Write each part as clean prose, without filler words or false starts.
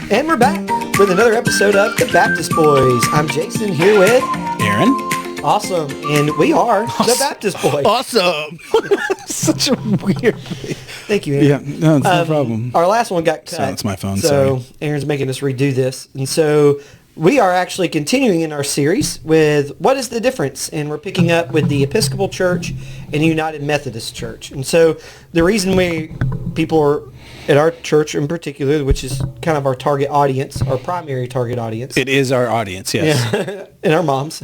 And we're back with another episode of The Baptist Boys. I'm Jason here with Aaron. Awesome. And we are The Baptist Boys. Awesome. Such a weird thing. Thank you, Aaron. Yeah, no, it's no problem. Our last one got cut. So it's my phone, So sorry. Aaron's making us redo this. And so we are actually continuing in our series with What is the Difference? And we're picking up with the Episcopal Church and United Methodist Church. And so the reason people are at our church in particular, which is kind of our target audience, our primary target audience. It is our audience, yes. Yeah. And our moms.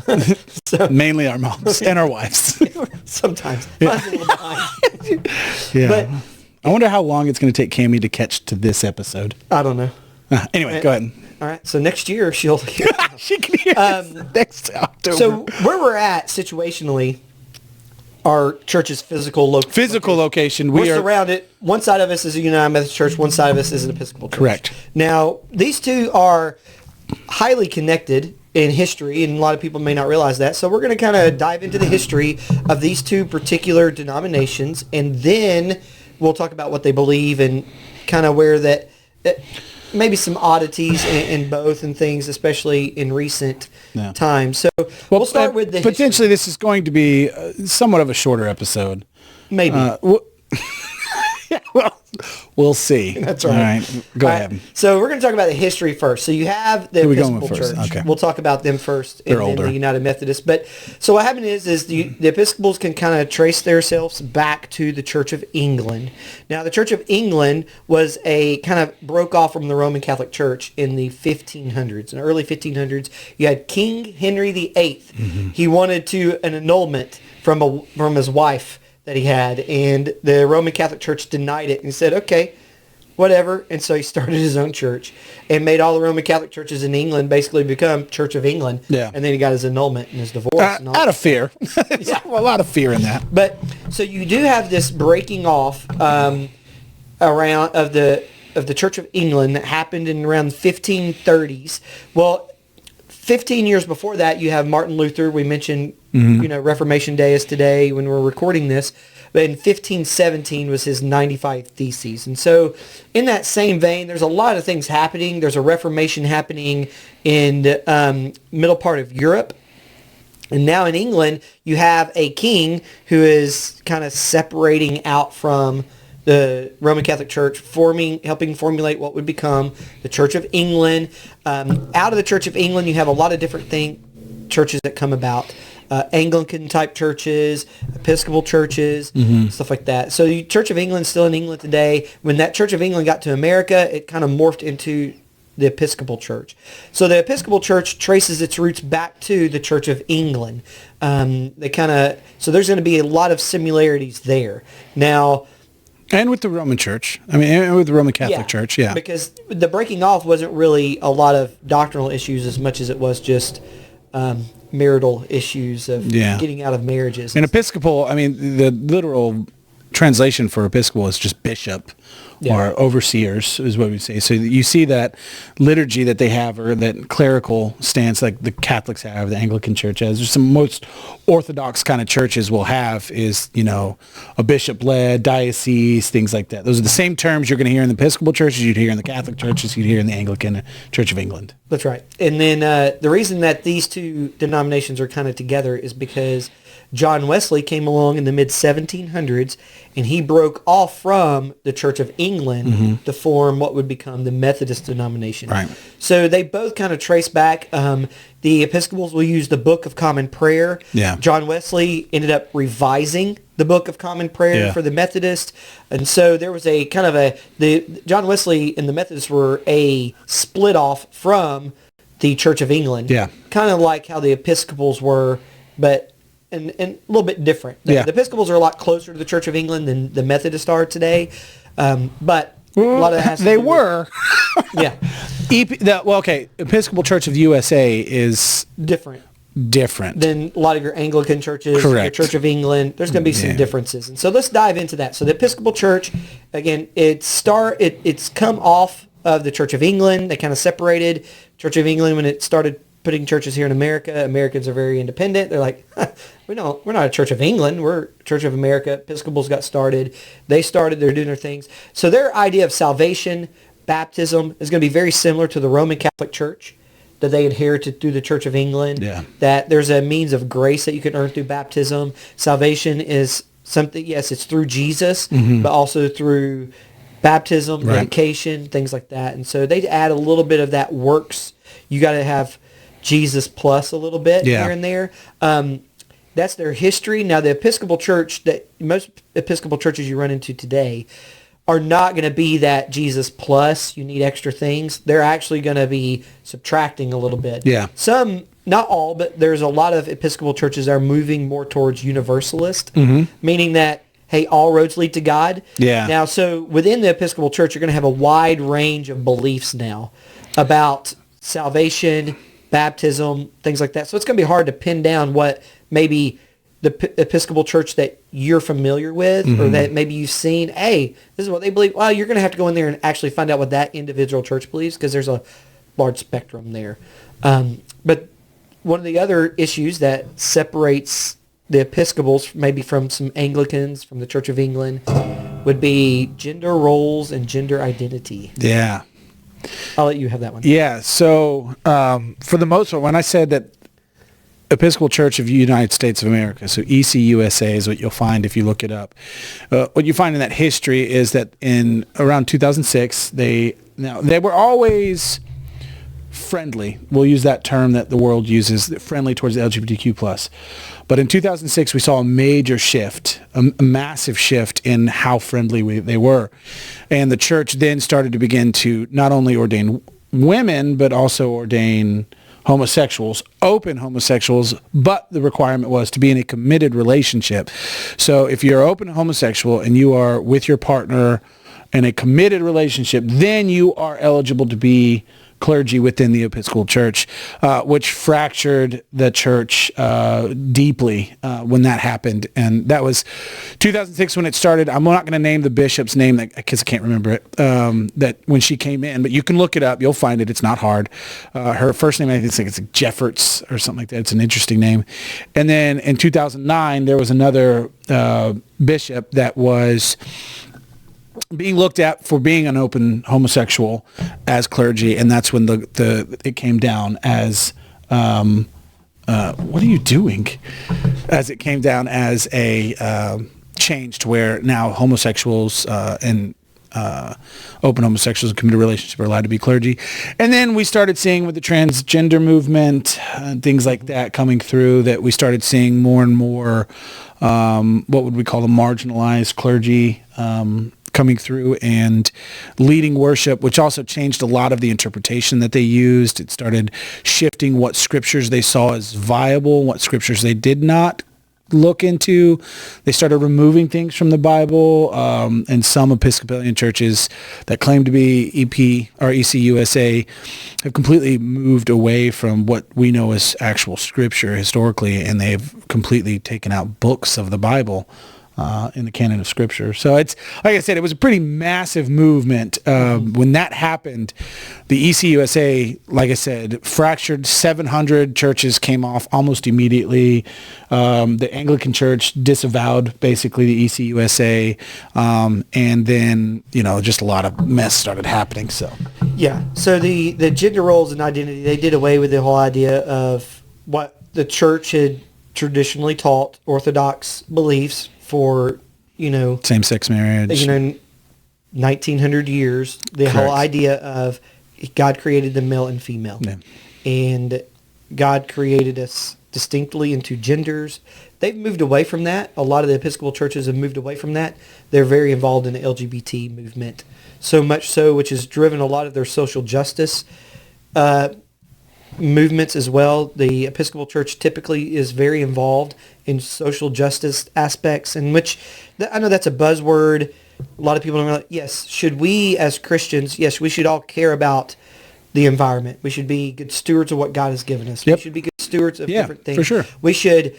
So, mainly our moms and our wives. sometimes. Mine's a little behind. Yeah. But I wonder how long it's going to take Cammie to catch to this episode. I don't know. Anyway, go ahead. All right. So next year she'll hear. She can hear us next October. So where we're at situationally, our church's physical location. We're surrounded. One side of us is a United Methodist Church. One side of us is an Episcopal Church. Correct. Now, these two are highly connected in history, and a lot of people may not realize that. So we're going to kind of dive into the history of these two particular denominations, and then we'll talk about what they believe and kind of where that maybe some oddities in both and things, especially in recent times. So we'll start with the potentially this is going to be somewhat of a shorter episode. Maybe. Yeah, well, we'll see. That's right. All right, go ahead. So we're going to talk about the history first. So you have the Episcopal Church. Okay. We'll talk about them first, They're and then older. the United Methodist. But so what happened is the Episcopals can kind of trace themselves back to the Church of England. Now, the Church of England was kind of broke off from the Roman Catholic Church in the 1500s. In the early 1500s, you had King Henry VIII. Mm-hmm. He wanted an annulment from his wife that he had, and the Roman Catholic Church denied it and said, okay, whatever. And so he started his own church and made all the Roman Catholic churches in England basically become Church of England. Yeah. And then he got his annulment and his divorce. And all out of fear. Yeah. A lot of fear in that. But so you do have this breaking off around of the Church of England that happened in around the 1530s. Well, 15 years before that, you have Martin Luther. We mentioned, Reformation Day is today when we're recording this. But in 1517 was his 95 Theses. And so in that same vein, there's a lot of things happening. There's a Reformation happening in the middle part of Europe. And now in England, you have a king who is kind of separating out from the Roman Catholic Church, helping formulate what would become the Church of England. Out of the Church of England, you have a lot of different churches that come about. Anglican-type churches, Episcopal churches, stuff like that. So the Church of England is still in England today. When that Church of England got to America, it kind of morphed into the Episcopal Church. So the Episcopal Church traces its roots back to the Church of England. So there's going to be a lot of similarities there. Now, and with the Roman Church. And with the Roman Catholic Church, yeah. Because the breaking off wasn't really a lot of doctrinal issues as much as it was just marital issues of getting out of marriages. And Episcopal, the literal translation for Episcopal is just bishop or overseers is what we say. So you see that liturgy that they have, or that clerical stance like the Catholics have, the Anglican Church has. There's some most Orthodox kind of churches will have is, a bishop-led, diocese, things like that. Those are the same terms you're going to hear in the Episcopal churches, you'd hear in the Catholic churches, you'd hear in the Anglican Church of England. That's right. And then the reason that these two denominations are kind of together is because John Wesley came along in the mid-1700s, and he broke off from the Church of England to form what would become the Methodist denomination. Right. So they both kind of trace back. The Episcopals will use the Book of Common Prayer. Yeah. John Wesley ended up revising the Book of Common Prayer for the Methodists. And so there was a kind of John Wesley and the Methodists were a split off from the Church of England. Yeah. Kind of like how the Episcopals were, but and a little bit different. The Episcopals are a lot closer to the Church of England than the Methodists are today. But a lot of that has to they do with- were. Yeah. Episcopal Church of the USA is Different than a lot of your Anglican churches, Correct. your Church of England. There's going to be some differences. And so let's dive into that. So the Episcopal Church, again, it's come off of the Church of England. They kind of separated. Church of England, when it started putting churches here in America, Americans are very independent. They're like, we're not a Church of England. We're Church of America. Episcopals got started. They're doing their things. So their idea of salvation baptism is going to be very similar to the Roman Catholic Church that they inherited through the Church of England. Yeah. That there's a means of grace that you can earn through baptism. Salvation is something, yes, it's through Jesus, but also through baptism, dedication, things like that. And so they add a little bit of that works. You got to have Jesus plus a little bit here and there. That's their history. Now, the Episcopal Church, that most Episcopal churches you run into today are not going to be that Jesus plus, you need extra things. They're actually going to be subtracting a little bit. Yeah. Some, not all, but there's a lot of Episcopal churches that are moving more towards universalist, meaning that, hey, all roads lead to God. Yeah. Now, so within the Episcopal Church, you're going to have a wide range of beliefs now about salvation, baptism, things like that. So it's going to be hard to pin down what maybe the Episcopal Church that you're familiar with or that maybe you've seen, hey, this is what they believe. Well, you're going to have to go in there and actually find out what that individual church believes because there's a large spectrum there. But one of the other issues that separates the Episcopals maybe from some Anglicans, from the Church of England, would be gender roles and gender identity. Yeah. I'll let you have that one. Yeah. So for the most part, when I said that Episcopal Church of the United States of America, so ECUSA is what you'll find if you look it up. What you find in that history is that in around 2006, they were always friendly. We'll use that term that the world uses, friendly towards the LGBTQ+. But in 2006, we saw a major shift, a massive shift in how friendly they were. And the church then started to begin to not only ordain women, but also ordain homosexuals, open homosexuals, but the requirement was to be in a committed relationship. So if you're open homosexual and you are with your partner in a committed relationship, then you are eligible to be clergy within the Episcopal Church, which fractured the church deeply when that happened. And that was 2006 when it started. I'm not going to name the bishop's name because I can't remember it, that when she came in, but you can look it up. You'll find it. It's not hard. Her first name, I think it's like Jeffords or something like that. It's an interesting name. And then in 2009, there was another bishop that was being looked at for being an open homosexual as clergy, and that's when it came down as what are you doing? As it came down as a change to where now homosexuals and open homosexuals in committed relationship are allowed to be clergy. And then we started seeing with the transgender movement and things like that coming through, that we started seeing more and more what would we call the marginalized clergy coming through and leading worship, which also changed a lot of the interpretation that they used. It started shifting what scriptures they saw as viable, what scriptures they did not look into. They started removing things from the Bible, and some Episcopalian churches that claim to be EP or ECUSA have completely moved away from what we know as actual scripture historically, and they've completely taken out books of the Bible in the canon of scripture. So it's, like I said, it was a pretty massive movement. When that happened, the ECUSA, like I said, fractured. 700 churches came off almost immediately. The Anglican Church disavowed basically the ECUSA, and then, just a lot of mess started happening. So yeah, so the gender roles and identity, they did away with the whole idea of what the church had traditionally taught, Orthodox beliefs for, same-sex marriage, 1900 years, the Correct. whole idea of God created the male and female. Yeah. And God created us distinctly into genders. They've moved away from that. A lot of the Episcopal churches have moved away from that. They're very involved in the LGBT movement. So much so, which has driven a lot of their social justice movements as well. The Episcopal Church typically is very involved in social justice aspects, in which, I know that's a buzzword. A lot of people are like, yes, should we as Christians, yes, we should all care about the environment. We should be good stewards of what God has given us. Yep. We should be good stewards of different things. For sure. We should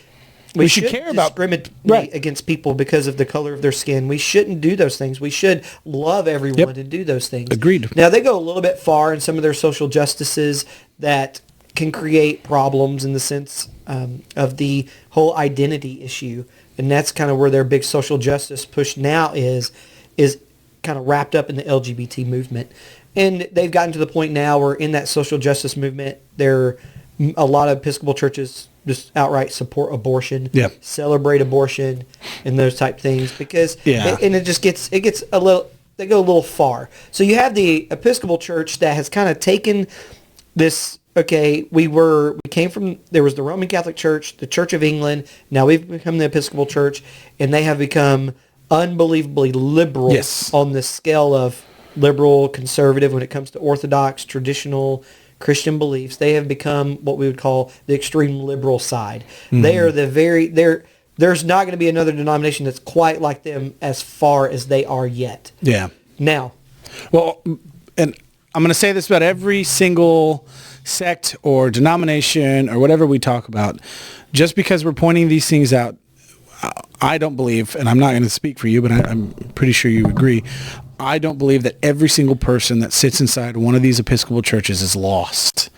care about discriminate right. against people because of the color of their skin. We shouldn't do those things. We should love everyone and do those things. Agreed. Now, they go a little bit far in some of their social justices that can create problems in the sense of the whole identity issue. And that's kind of where their big social justice push now is kind of wrapped up in the LGBT movement. And they've gotten to the point now where in that social justice movement, a lot of Episcopal churches just outright support abortion, celebrate abortion, and those type things because it gets a little, they go a little far. So you have the Episcopal Church that has kind of taken this. Okay, we came from, there was the Roman Catholic Church, the Church of England. Now we've become the Episcopal Church, and they have become unbelievably liberal on the scale of liberal, conservative when it comes to Orthodox, traditional Christian beliefs. They have become what we would call the extreme liberal side. Mm-hmm. They are there's not going to be another denomination that's quite like them as far as they are yet. Yeah. Now. Well, and I'm going to say this about every single sect or denomination or whatever we talk about. Just because we're pointing these things out, I don't believe, and I'm not going to speak for you, but I'm pretty sure you agree, I don't believe that every single person that sits inside one of these Episcopal churches is lost.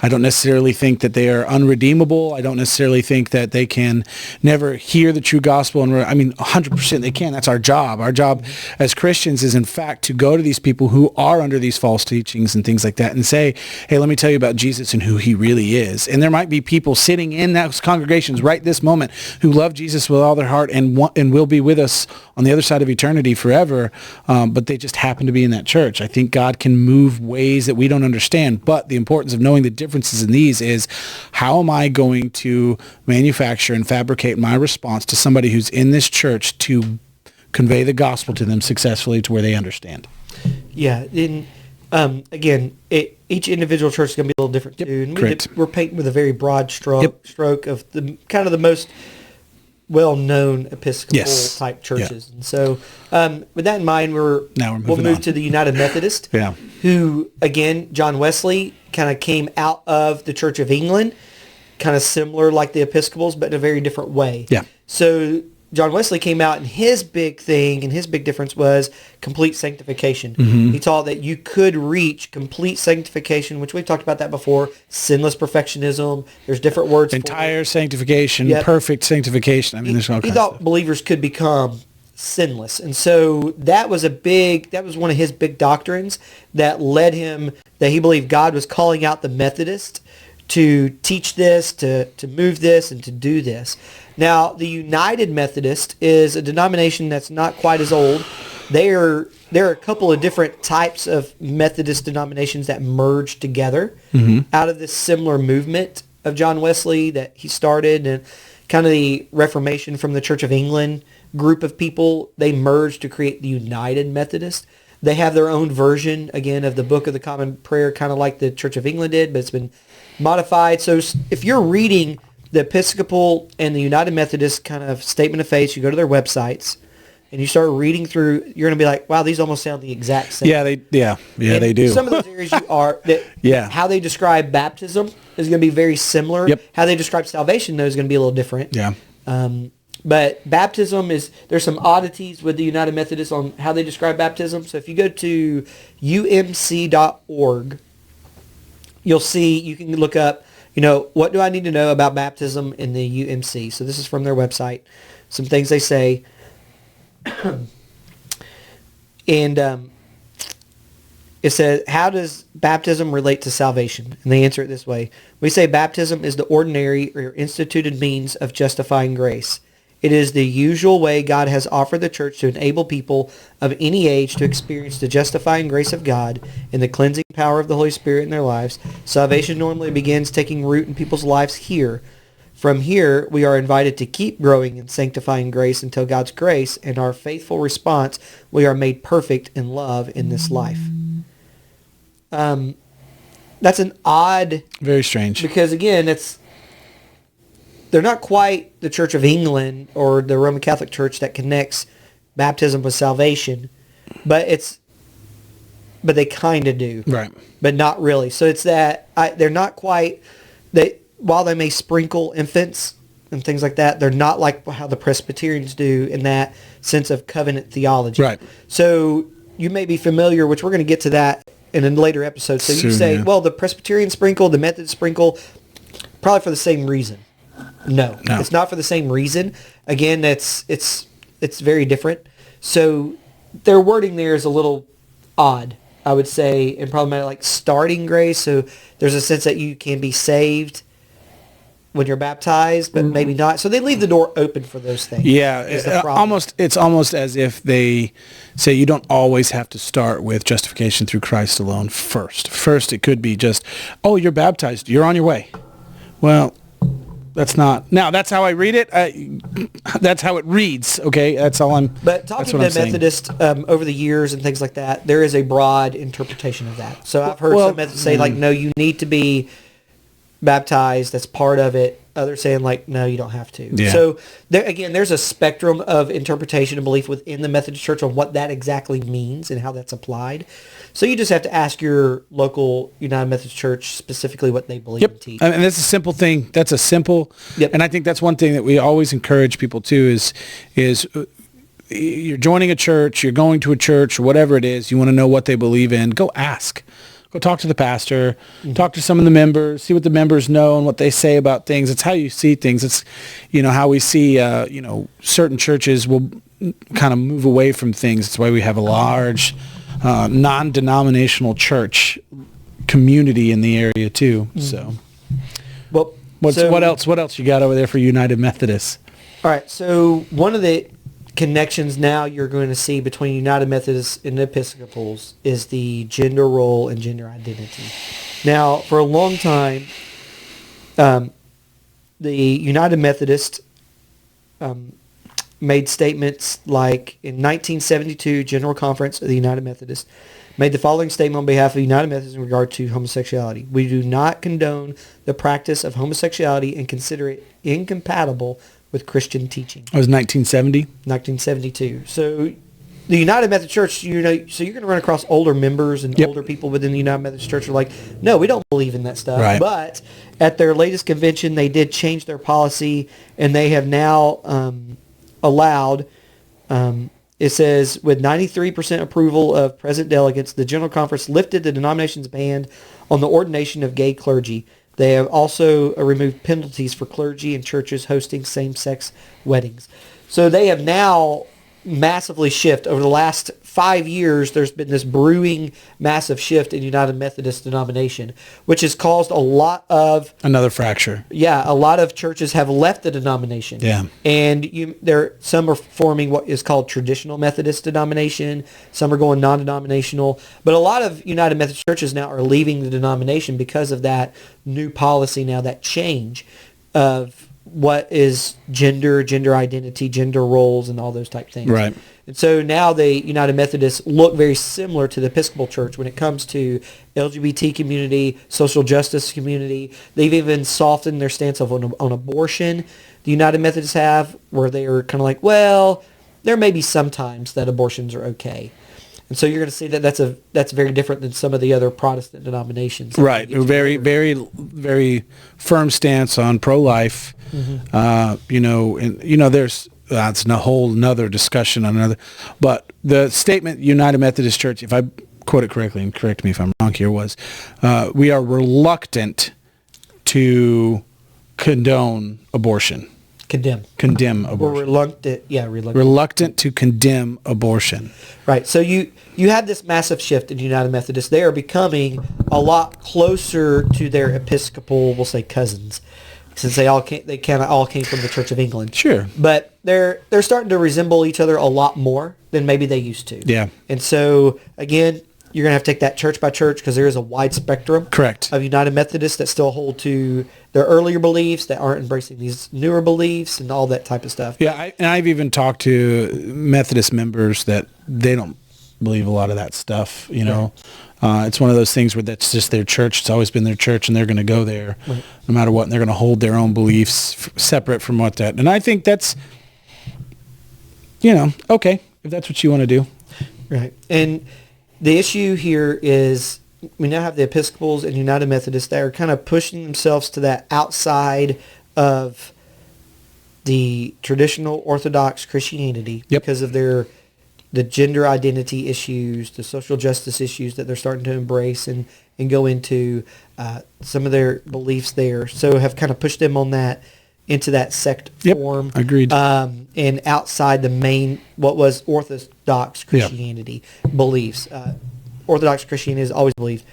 I don't necessarily think that they are unredeemable. I don't necessarily think that they can never hear the true gospel. And 100% they can. That's our job. Our job as Christians is, in fact, to go to these people who are under these false teachings and things like that and say, hey, let me tell you about Jesus and who he really is. And there might be people sitting in those congregations right this moment who love Jesus with all their heart and will be with us on the other side of eternity forever, but they just happen to be in that church. I think God can move ways that we don't understand, but the importance of knowing the differences in these is, how am I going to manufacture and fabricate my response to somebody who's in this church to convey the gospel to them successfully to where they understand? Yeah, again, each individual church is going to be a little different too. And we're painting with a very broad stroke of the kind of the most well-known Episcopal type churches. And so with that in mind, we'll move to the United Methodist, who, again, John Wesley kind of came out of the Church of England, kind of similar like the Episcopals, but in a very different way. Yeah. So John Wesley came out, and his big thing and his big difference was complete sanctification. Mm-hmm. He taught that you could reach complete sanctification, which we've talked about that before, sinless perfectionism. There's different words for it. Sanctification, perfect sanctification. There's all kinds of stuff. He thought believers could become sinless. And so that was one of his big doctrines that led him, that he believed God was calling out the Methodists to teach this, to move this, and to do this. Now, the United Methodist is a denomination that's not quite as old. There are a couple of different types of Methodist denominations that merged together out of this similar movement of John Wesley that he started, and kind of the Reformation from the Church of England group of people. They merged to create the United Methodist. They have their own version, again, of the Book of the Common Prayer, kind of like the Church of England did, but it's been modified. So if you're reading the Episcopal and the United Methodist kind of statement of faith, you go to their websites and you start reading through, you're going to be like, wow, these almost sound the exact same. Yeah, they do. Some of those areas how they describe baptism is going to be very similar. Yep. How they describe salvation, though, is going to be a little different. Yeah. But baptism there's some oddities with the United Methodist on how they describe baptism. So if you go to umc.org, you'll see, you can look up, what do I need to know about baptism in the UMC? So this is from their website. Some things they say. And it says, how does baptism relate to salvation? And they answer it this way. We say baptism is the ordinary or instituted means of justifying grace. It is the usual way God has offered the church to enable people of any age to experience the justifying grace of God and the cleansing power of the Holy Spirit in their lives. Salvation normally begins taking root in people's lives here. From here, we are invited to keep growing in sanctifying grace until God's grace and our faithful response, we are made perfect in love in this life. That's an odd... Very strange. Because, again, they're not quite the Church of England or the Roman Catholic Church that connects baptism with salvation, but they kind of do. Right. But not really. So it's that they're not quite... While they may sprinkle infants and things like that, they're not like how the Presbyterians do in that sense of covenant theology. Right. So you may be familiar, which we're going to get to that in a later episode. So you say, well, the Presbyterian sprinkle, the Methodist sprinkle, probably for the same reason. No, it's not for the same reason. Again, it's very different. So their wording there is a little odd. I would say, and problematic, like starting grace. So there's a sense that you can be saved when you're baptized, but maybe not. So they leave the door open for those things. Yeah, it's almost as if they say you don't always have to start with justification through Christ alone first. First, it could be just, oh, you're baptized, you're on your way. Well, that's not. Now, that's how I read it. That's how it reads, okay? That's all I'm But talking to Methodists over the years and things like that, there is a broad interpretation of that. So I've heard some Methodists say, like, no, you need to be baptized, that's part of it. Others saying like, no, you don't have to. Yeah. So there's a spectrum of interpretation and belief within the Methodist Church on what that exactly means and how that's applied. So you just have to ask your local United Methodist Church specifically what they believe and teach. And that's a simple thing. That's a simple, and I think that's one thing that we always encourage people to is you're joining a church, you're going to a church, or whatever it is, you want to know what they believe in, go ask. Go talk to the pastor, talk to some of the members, see what the members know and what they say about things. It's how you see things. It's, how we see, certain churches will kind of move away from things. That's why we have a large non-denominational church community in the area too. So, well, what else you got over there for United Methodists? All right. So one of the connections now you're going to see between United Methodists and Episcopals is the gender role and gender identity. Now, for a long time, the United Methodist made statements like in 1972, General Conference of the United Methodists made the following statement on behalf of the United Methodists in regard to homosexuality. We do not condone the practice of homosexuality and consider it incompatible with Christian teaching. It was 1970? 1972. So the United Methodist Church, so you're going to run across older members and older people within the United Methodist Church who are like, no, we don't believe in that stuff. Right. But at their latest convention, they did change their policy, and they have now allowed, it says, with 93% approval of present delegates, the General Conference lifted the denomination's ban on the ordination of gay clergy. They have also removed penalties for clergy and churches hosting same-sex weddings. So they have now massively shifted. Over the last 5 years, there's been this brewing massive shift in United Methodist denomination, which has caused a lot of... Another fracture. Yeah, a lot of churches have left the denomination. Yeah. And some are forming what is called traditional Methodist denomination. Some are going non-denominational. But a lot of United Methodist churches now are leaving the denomination because of that new policy now, that change of what is gender identity, gender roles, and all those type things. Right. And so now the United Methodists look very similar to the Episcopal Church when it comes to LGBT community, social justice community. They've even softened their stance on abortion. The United Methodists have, where they are kind of like, well, there may be some times that abortions are okay. And so you're going to see that that's very different than some of the other Protestant denominations. Right. Very, very, very firm stance on pro-life. Mm-hmm. There's that's a whole nother discussion on another. But the statement United Methodist Church, if I quote it correctly, and correct me if I'm wrong here, was we are reluctant to condone abortion. Condemn abortion. We're reluctant. Reluctant to condemn abortion. Right. So you had this massive shift in United Methodist. They are becoming a lot closer to their Episcopal, we'll say, cousins, since they kind of all came from the Church of England. Sure. But they're starting to resemble each other a lot more than maybe they used to. Yeah. And so again, you're going to have to take that church by church because there is a wide spectrum of United Methodists that still hold to their earlier beliefs, that aren't embracing these newer beliefs and all that type of stuff. Yeah, I've even talked to Methodist members that they don't believe a lot of that stuff, know. It's one of those things where that's just their church. It's always been their church, and they're going to go there no matter what, and they're going to hold their own beliefs separate from what that. And I think that's, okay, if that's what you want to do. Right. And the issue here is we now have the Episcopals and United Methodists that are kind of pushing themselves to that outside of the traditional Orthodox Christianity because of the gender identity issues, the social justice issues that they're starting to embrace and go into, some of their beliefs there. So have kind of pushed them on that into that sect form. Agreed. And outside the main, what was Orthodox Christianity beliefs. Orthodox Christianity has always believed.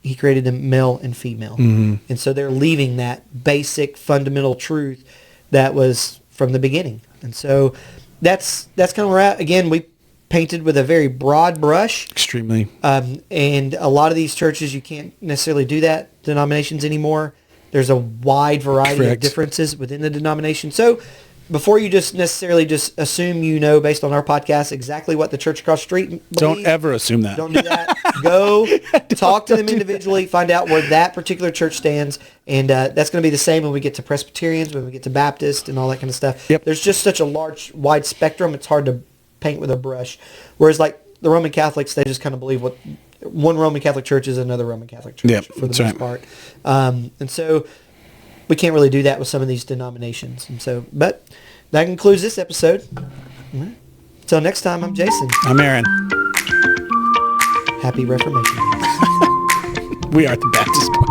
He created them male and female. And so they're leaving that basic fundamental truth that was from the beginning. And so that's kind of where we're at. Again, we painted with a very broad brush. Extremely. And a lot of these churches, you can't necessarily do that, denominations anymore. There's a wide variety of differences within the denomination. So before you just necessarily just assume based on our podcast, exactly what the church across the street believes, Don't ever assume that. don't do that. Go talk to them individually, find out where that particular church stands, and that's going to be the same when we get to Presbyterians, when we get to Baptists, and all that kind of stuff. Yep. There's just such a wide spectrum, it's hard to paint with a brush. Whereas like the Roman Catholics, they just kind of believe what one Roman Catholic church is another Roman Catholic church for the most part. And so we can't really do that with some of these denominations. And so, but that concludes this episode. Until next time, I'm Jason. I'm Aaron. Happy Reformation. We are the Baptist Boyz.